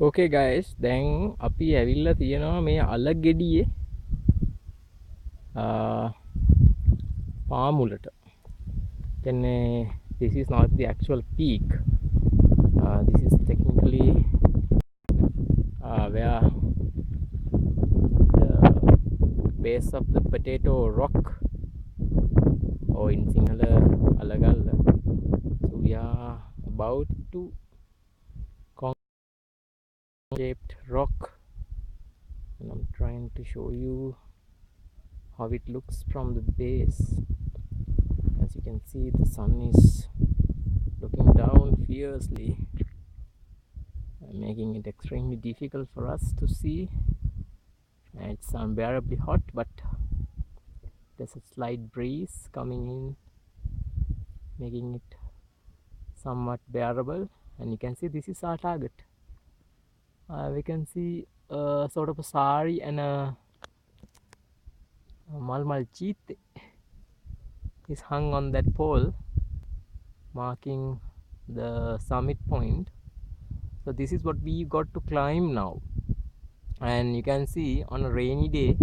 Okay guys, දැන් අපි ඇවිල්ලා තියෙනවා මේ අලගෙඩියේ පාමුලට. කියන්නේ this is not the actual peak. This is technically where the base of the potato rock, or in Sinhala Alagalla. So we are about to shaped rock, and I'm trying to show you how it looks from the base. As you can see, the sun is looking down fiercely, making it extremely difficult for us to see. It's unbearably hot, but there's a slight breeze coming in, making it somewhat bearable. And you can see this is our target. We can see sort of a sari and a malmal cheete is hung on that pole, marking the summit point. So this is what we got to climb now, and you can see on a rainy day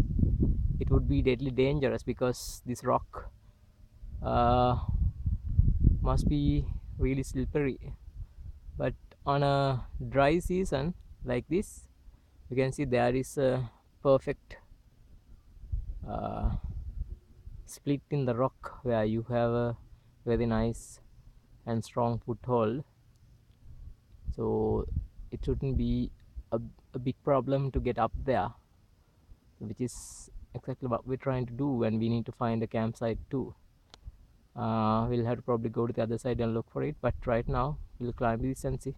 it would be deadly dangerous because this rock must be really slippery. But on a dry season like this, you can see there is a perfect split in the rock where you have a very nice and strong foothold. So it shouldn't be a big problem to get up there, which is exactly what we're trying to do when we need to find a campsite too. We'll have to probably go to the other side and look for it, but right now we'll climb this and see.